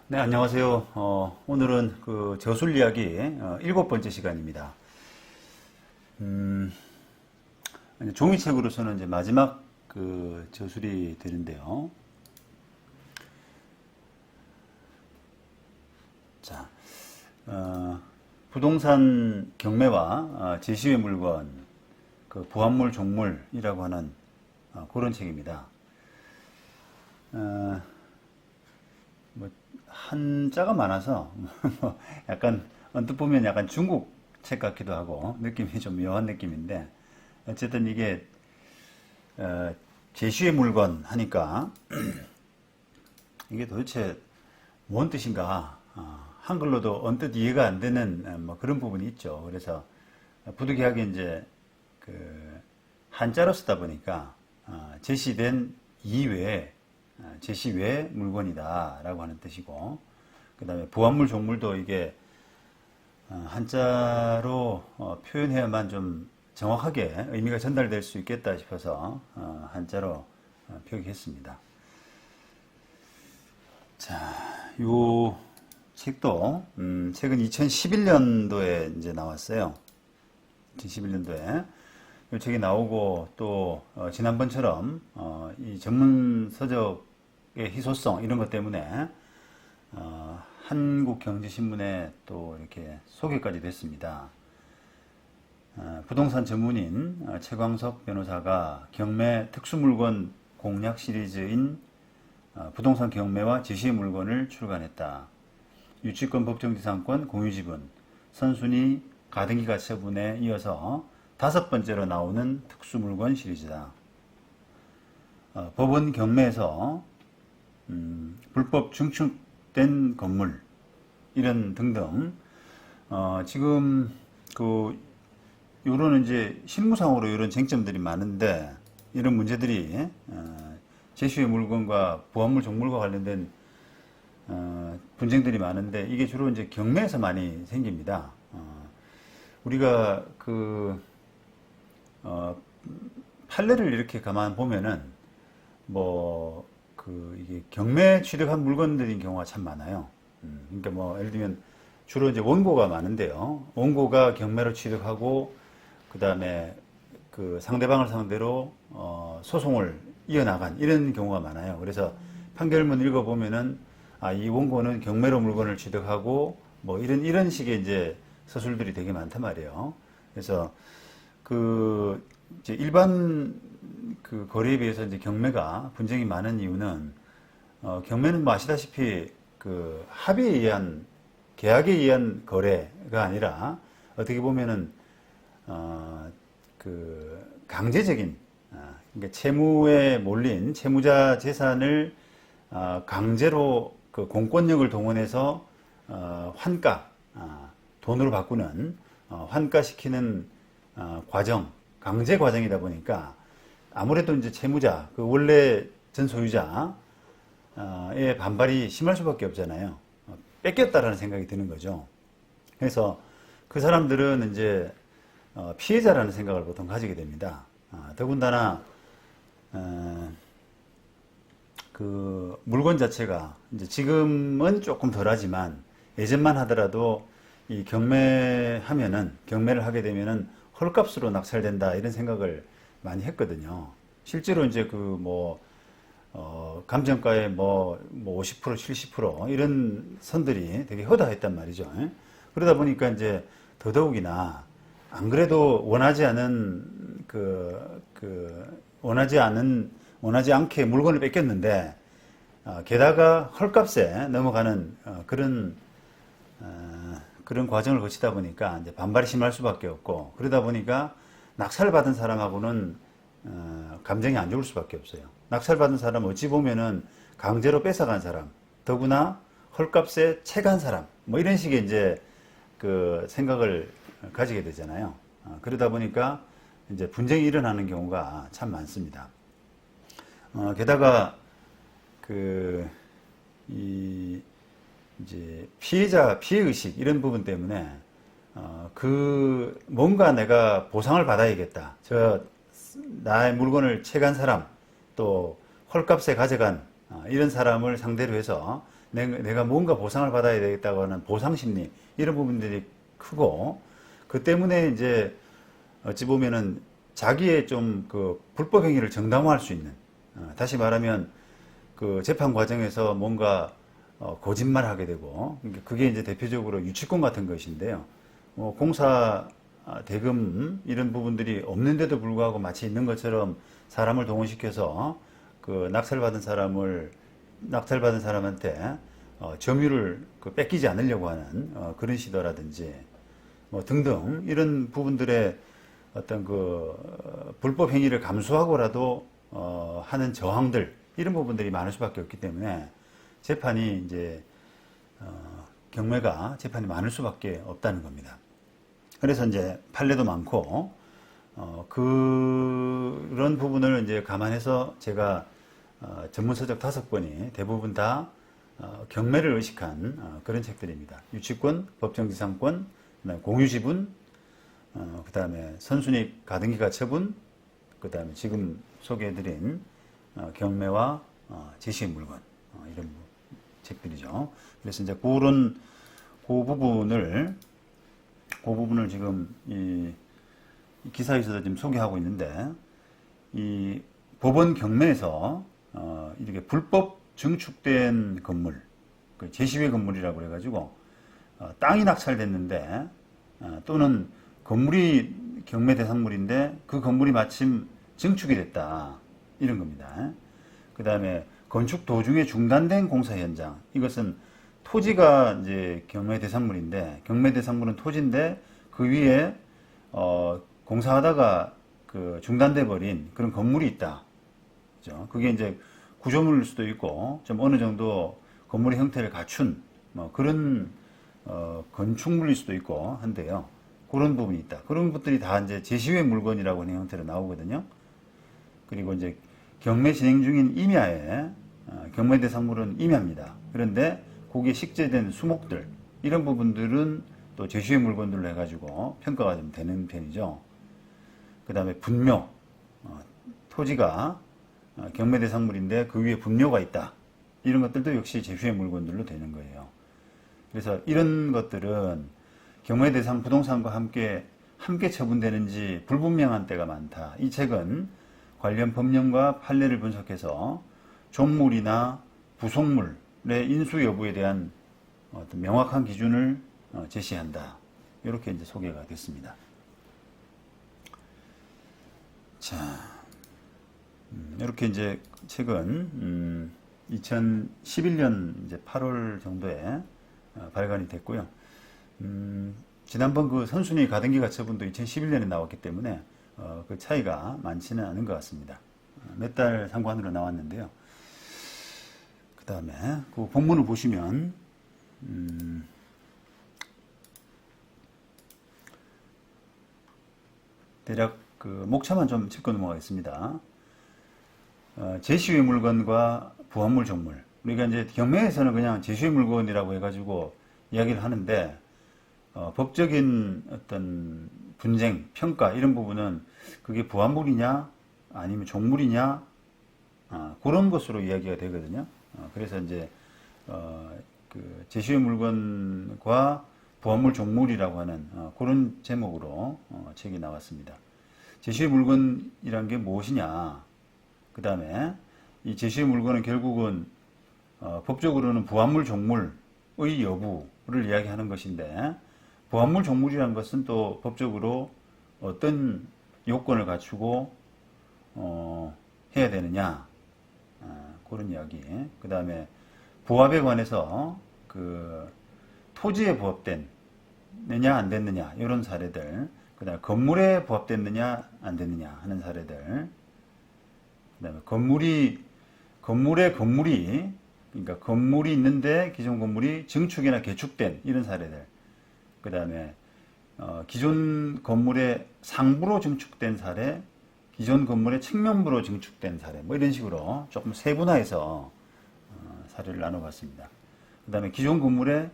네, 안녕하세요. 오늘은 그 저술 이야기 7번째 시간입니다. 음, 종이책으로서는 이제 마지막 그 저술이 되는데요. 자, 부동산 경매와 제시의 물건, 그 부합물 종물이라고 하는 그런 책입니다. 어, 뭐 한자가 많아서 뭐 약간 언뜻 보면 약간 중국 책 같기도 하고 느낌이 좀 묘한 느낌인데 어쨌든 이게 제시의 물건 하니까 이게 도대체 뭔 뜻인가 한글로도 언뜻 이해가 안 되는 뭐 그런 부분이 있죠. 그래서 부득이하게 이제 그 한자로 쓰다 보니까 제시된 이외에 제시 외 물건이다라고 하는 뜻이고, 그 다음에 부합물 종물도 이게 한자로 표현해야만 좀 정확하게 의미가 전달될 수 있겠다 싶어서 한자로 표기했습니다. 자, 요 책도 최근 2011년도에 이제 나왔어요. 2011년도에 이 책이 나오고 또 지난번처럼 이 전문 서적의 희소성 이런 것 때문에 한국경제신문에 또 이렇게 소개까지 됐습니다. 부동산 전문인 최광석 변호사가 경매 특수물건 공략 시리즈인 부동산 경매와 제시의 물건을 출간했다. 유치권 법정지상권 공유지분 선순위 가등기 가처분에 이어서 5번째로 나오는 특수물건 시리즈다. 법원 경매에서 불법 증축된 건물 이런 등등 지금 그 요런 이제 실무상으로 이런 쟁점들이 많은데 이런 문제들이 제시의 물건과 부합물 종물과 관련된 분쟁들이 많은데 이게 주로 이제 경매에서 많이 생깁니다. 우리가 그 판례를 이렇게 가만 보면은 뭐 그 이게 경매 취득한 물건들인 경우가 참 많아요. 그러니까 뭐 예를 들면 주로 이제 원고가 많은데요. 원고가 경매로 취득하고 그 다음에 그 상대방을 상대로 소송을 이어나간 이런 경우가 많아요. 그래서 판결문 읽어보면은 이 원고는 경매로 물건을 취득하고 뭐 이런 식의 이제 서술들이 되게 많단 말이에요. 그래서 그 이제 일반 그 거래에 비해서 이제 경매가 분쟁이 많은 이유는 경매는 뭐 아시다시피 그 합의에 의한 계약에 의한 거래가 아니라 어떻게 보면은 그 강제적인 그러니까 채무에 몰린 채무자 재산을 강제로 그 공권력을 동원해서 환가 돈으로 바꾸는 환가시키는 과정 강제 과정이다 보니까 아무래도 이제 채무자, 그 원래 전 소유자의 반발이 심할 수밖에 없잖아요. 뺏겼다라는 생각이 드는 거죠. 그래서 그 사람들은 이제 피해자라는 생각을 보통 가지게 됩니다. 더군다나 그 물건 자체가 이제 지금은 조금 덜하지만 예전만 하더라도 이 경매를 하게 되면은 헐값으로 낙찰된다 이런 생각을 많이 했거든요. 실제로 이제 그 감정가의 50%, 70% 이런 선들이 되게 허다했단 말이죠. 그러다 보니까 이제 더더욱이나 안 그래도 원하지 않게 물건을 뺏겼는데 게다가 헐값에 넘어가는 그런 과정을 거치다 보니까 이제 반발이 심할 수밖에 없고 그러다 보니까 낙찰받은 사람하고는 감정이 안 좋을 수밖에 없어요. 낙찰받은 사람 어찌 보면은 강제로 뺏어간 사람, 더구나 헐값에 채간 사람, 뭐 이런 식의 이제 그 생각을 가지게 되잖아요. 그러다 보니까 이제 분쟁이 일어나는 경우가 참 많습니다. 게다가 이제 피해의식 이런 부분 때문에 뭔가 내가 보상을 받아야겠다. 나의 물건을 채간 사람, 또 헐값에 가져간 이런 사람을 상대로 해서 내가 뭔가 보상을 받아야 되겠다고 하는 보상 심리 이런 부분들이 크고 그 때문에 이제 어찌 보면은 자기의 좀 그 불법 행위를 정당화할 수 있는 다시 말하면 그 재판 과정에서 뭔가 거짓말하게 되고 그러니까 그게 이제 대표적으로 유치권 같은 것인데요. 공사 대금 이런 부분들이 없는데도 불구하고 마치 있는 것처럼 사람을 동원시켜서 그 낙찰받은 사람한테 점유를 뺏기지 않으려고 하는 그런 시도라든지 뭐 등등 이런 부분들의 어떤 그 불법 행위를 감수하고라도 하는 저항들 이런 부분들이 많을 수밖에 없기 때문에 재판이 이제 경매가 재판이 많을 수밖에 없다는 겁니다. 그래서 이제 판례도 많고 그런 부분을 이제 감안해서 제가 전문 서적 5권이 대부분 다 경매를 의식한 그런 책들입니다. 유치권, 법정지상권, 그다음에 공유지분, 그다음에 선순위 가등기가 처분, 그다음에 지금 소개해드린 경매와 제시의 물건 이런 책들이죠. 그래서 이제 그런 그 부분을 지금 이 기사에서도 지금 소개하고 있는데 이 법원 경매에서 이렇게 불법 증축된 건물, 그 제시외 건물이라고 그래가지고 땅이 낙찰됐는데 또는 건물이 경매 대상물인데 그 건물이 마침 증축이 됐다 이런 겁니다. 그 다음에 건축 도중에 중단된 공사 현장, 이것은 토지가 이제 경매 대상물인데 경매 대상물은 토지인데 그 위에 공사하다가 그 중단돼 버린 그런 건물이 있다. 그죠? 그게 이제 구조물일 수도 있고 좀 어느 정도 건물의 형태를 갖춘 뭐 그런 건축물일 수도 있고 한데요. 그런 부분이 있다. 그런 것들이 다 이제 제시외 물건이라고 하는 형태로 나오거든요. 그리고 이제 경매 진행 중인 임야에 경매 대상물은 임야입니다. 그런데 거기에 식재된 수목들 이런 부분들은 또 제시외 물건들로 해가지고 평가가 좀 되는 편이죠. 그 다음에 분묘, 토지가 경매 대상물인데 그 위에 분묘가 있다. 이런 것들도 역시 제시외 물건들로 되는 거예요. 그래서 이런 것들은 경매 대상 부동산과 함께 처분되는지 불분명한 때가 많다. 이 책은 관련 법령과 판례를 분석해서 종물이나 부속물의 인수 여부에 대한 어떤 명확한 기준을 제시한다. 이렇게 이제 소개가 됐습니다. 자, 이렇게 이제 책은 2011년 이제 8월 정도에 발간이 됐고요. 지난번 그 선순위 가등기 가처분도 2011년에 나왔기 때문에 그 차이가 많지는 않은 것 같습니다. 몇 달 상관으로 나왔는데요. 그 다음에 그 본문을 보시면 대략 그 목차만 좀 짚고 넘어가겠습니다. 제시외 물건과 부합물 종물. 우리가 이제 경매에서는 그냥 제시외 물건이라고 해가지고 이야기를 하는데 법적인 어떤 분쟁, 평가 이런 부분은 그게 부합물이냐 아니면 종물이냐 그런 것으로 이야기가 되거든요. 그래서 이제 그 제시외 물건과 부합물 종물이라고 하는 그런 제목으로 책이 나왔습니다. 제시외 물건이란 게 무엇이냐? 그 다음에 이 제시외 물건은 결국은 법적으로는 부합물 종물의 여부를 이야기하는 것인데 부합물 종물이라는 것은 또 법적으로 어떤 요건을 갖추고 해야 되느냐 그런 이야기. 그 다음에 부합에 관해서 그 토지에 부합됐느냐 안 됐느냐 이런 사례들. 그 다음에 건물에 부합됐느냐 안 됐느냐 하는 사례들. 그 다음에 그러니까 건물이 있는데 기존 건물이 증축이나 개축된 이런 사례들. 그 다음에 기존 건물의 상부로 증축된 사례, 기존 건물의 측면부로 증축된 사례, 뭐 이런 식으로 조금 세분화해서 사례를 나눠봤습니다. 그 다음에 기존 건물에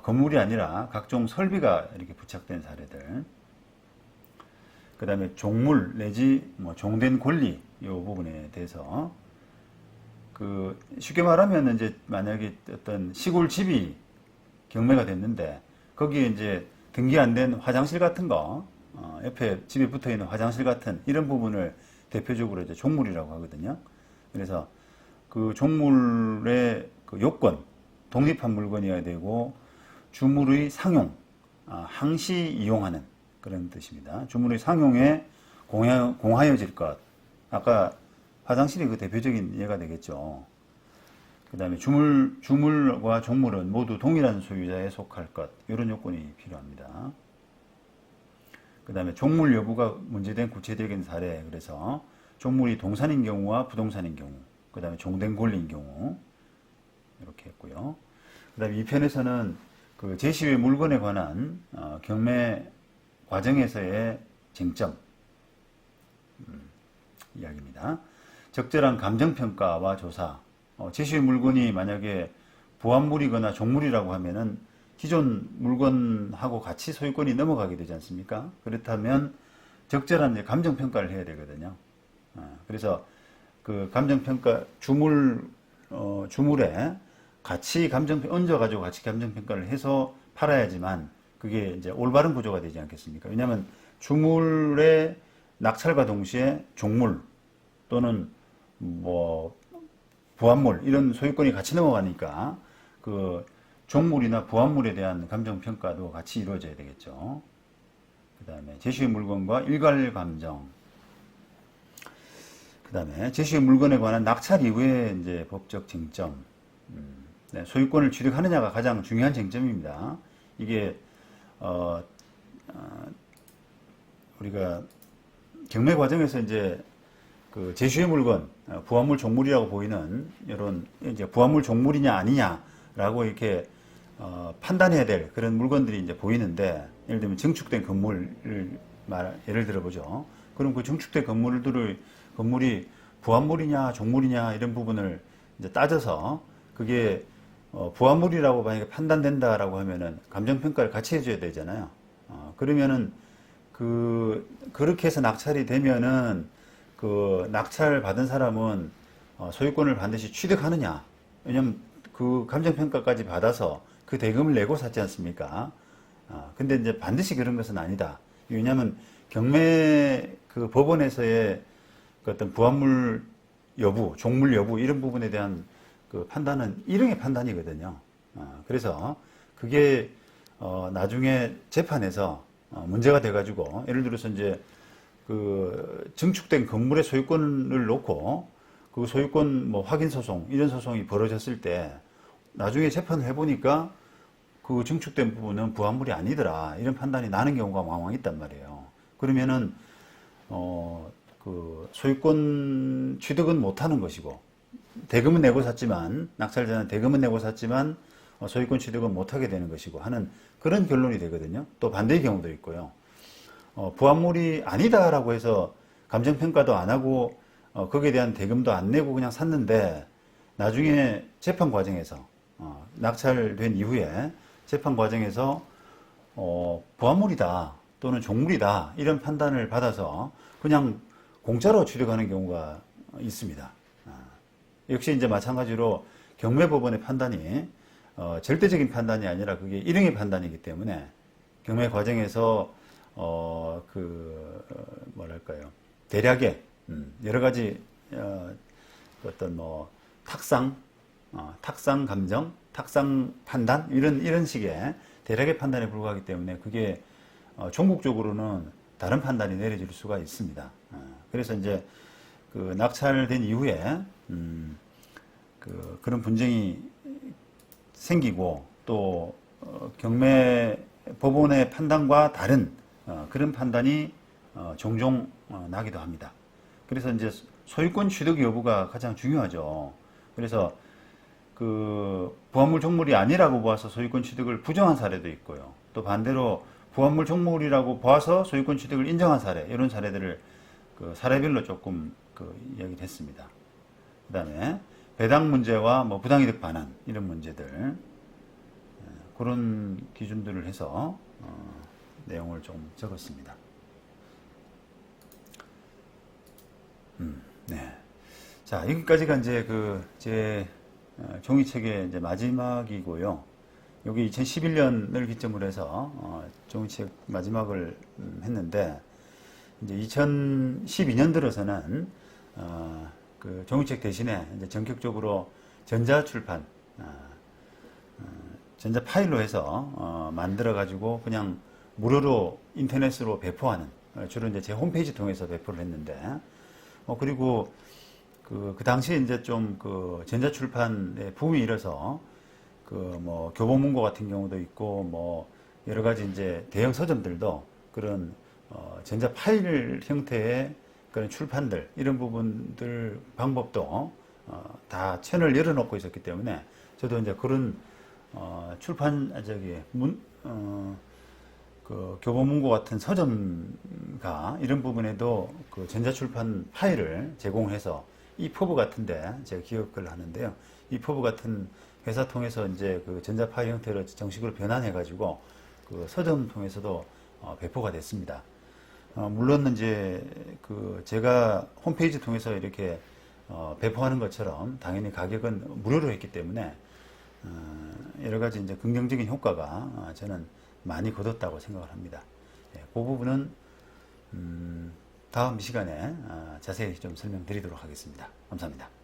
건물이 아니라 각종 설비가 이렇게 부착된 사례들. 그 다음에 종물 내지 뭐 종된 권리 이 부분에 대해서 그 쉽게 말하면 이제 만약에 어떤 시골 집이 경매가 됐는데 거기에 이제 등기 안 된 화장실 같은 거, 옆에 집에 붙어 있는 화장실 같은 이런 부분을 대표적으로 이제 종물이라고 하거든요. 그래서 그 종물의 그 요건, 독립한 물건이어야 되고 주물의 상용, 항시 이용하는 그런 뜻입니다. 주물의 상용에 공하여질 것. 아까 화장실이 그 대표적인 예가 되겠죠. 그 다음에 주물과 종물은 모두 동일한 소유자에 속할 것. 이런 요건이 필요합니다. 그 다음에 종물 여부가 문제된 구체적인 사례. 그래서 종물이 동산인 경우와 부동산인 경우. 그 다음에 종된 권리인 경우. 이렇게 했고요. 그 다음에 이 편에서는 그 제시의 물건에 관한 경매 과정에서의 쟁점 이야기입니다. 적절한 감정평가와 조사. 제시의 물건이 만약에 부합물이거나 종물이라고 하면은 기존 물건하고 같이 소유권이 넘어가게 되지 않습니까? 그렇다면 적절한 이제 감정평가를 해야 되거든요. 그래서 그 감정평가 주물에 같이 얹어가지고 같이 감정평가를 해서 팔아야지만 그게 이제 올바른 구조가 되지 않겠습니까? 왜냐하면 주물의 낙찰과 동시에 종물 또는 뭐 부합물 이런 소유권이 같이 넘어가니까 그 종물이나 부합물에 대한 감정평가도 같이 이루어져야 되겠죠. 그 다음에 제시의 물건과 일괄감정. 그 다음에 제시의 물건에 관한 낙찰 이후에 이제 법적 쟁점. 네, 소유권을 취득하느냐가 가장 중요한 쟁점입니다. 이게 우리가 경매 과정에서 이제 그 제시의 물건, 부합물 종물이라고 보이는 이런 이제 부합물 종물이냐 아니냐라고 이렇게 판단해야 될 그런 물건들이 이제 보이는데, 예를 들면 증축된 건물을 예를 들어보죠. 그럼 그 증축된 건물이 부합물이냐 종물이냐 이런 부분을 이제 따져서 그게 부합물이라고 만약에 판단된다라고 하면은 감정평가를 같이 해줘야 되잖아요. 그러면은 그렇게 해서 낙찰이 되면은 그 낙찰 받은 사람은 소유권을 반드시 취득하느냐. 왜냐면 그 감정평가까지 받아서 그 대금을 내고 샀지 않습니까? 근데 이제 반드시 그런 것은 아니다. 왜냐하면 경매 그 법원에서의 그 어떤 부합물 여부, 종물 여부 이런 부분에 대한 그 판단은 일흥의 판단이거든요. 그래서 그게 나중에 재판에서 문제가 돼가지고 예를 들어서 이제 그 증축된 건물의 소유권을 놓고 그 소유권 뭐 확인 소송 이런 소송이 벌어졌을 때 나중에 재판을 해보니까 그 증축된 부분은 부합물이 아니더라 이런 판단이 나는 경우가 왕왕 있단 말이에요. 그러면은 그 소유권 취득은 못하는 것이고 대금은 내고 샀지만 낙찰자는 대금은 내고 샀지만 소유권 취득은 못하게 되는 것이고 하는 그런 결론이 되거든요. 또 반대의 경우도 있고요. 부합물이 아니다라고 해서 감정평가도 안 하고 거기에 대한 대금도 안 내고 그냥 샀는데 나중에 재판 과정에서 낙찰된 이후에 재판 과정에서 부합물이다 또는 종물이다 이런 판단을 받아서 그냥 공짜로 취득하는 경우가 있습니다. 역시 이제 마찬가지로 경매법원의 판단이 절대적인 판단이 아니라 그게 일흥의 판단이기 때문에 경매 과정에서 뭐랄까요, 대략의 여러 가지 어떤 뭐 탁상 감정, 탁상 판단 이런 식의 대략의 판단에 불과하기 때문에 그게 종국적으로는 다른 판단이 내려질 수가 있습니다. 그래서 이제 그 낙찰된 이후에 그런 분쟁이 생기고 또 경매 법원의 판단과 다른 그런 판단이 종종 나기도 합니다. 그래서 이제 소유권 취득 여부가 가장 중요하죠. 그래서 그 부합물 종물이 아니라고 보아서 소유권 취득을 부정한 사례도 있고요. 또 반대로 부합물 종물이라고 보아서 소유권 취득을 인정한 사례, 이런 사례들을 그 사례별로 조금 이야기를 했습니다. 그 다음에 배당 문제와 뭐 부당이득 반환 이런 문제들 그런 기준들을 해서 내용을 좀 적었습니다. 네. 자, 여기까지가 이제 제 종이책의 이제 마지막이고요. 여기 2011년을 기점으로 해서 종이책 마지막을 했는데, 이제 2012년 들어서는 그 종이책 대신에 이제 전격적으로 전자 출판, 전자 파일로 해서 만들어 가지고 그냥 무료로 인터넷으로 배포하는, 주로 이제 제 홈페이지 통해서 배포를 했는데, 그리고 그 당시에 이제 좀 그 전자 출판의 붐이 일어서 그 뭐 교보문고 같은 경우도 있고 뭐 여러 가지 이제 대형 서점들도 그런 전자 파일 형태의 그런 출판들, 이런 부분들 방법도 다 채널 열어놓고 있었기 때문에 저도 이제 그런 출판 그 교보문고 같은 서점가 이런 부분에도 그 전자출판 파일을 제공해서 이퍼브 같은데 제가 기억을 하는데요. 이퍼브 같은 회사 통해서 이제 그 전자 파일 형태로 정식으로 변환해 가지고 그 서점 통해서도 배포가 됐습니다. 물론 이제 그 제가 홈페이지 통해서 이렇게 배포하는 것처럼 당연히 가격은 무료로 했기 때문에 여러 가지 이제 긍정적인 효과가 저는 많이 거뒀다고 생각을 합니다. 그 부분은 다음 시간에 자세히 좀 설명드리도록 하겠습니다. 감사합니다.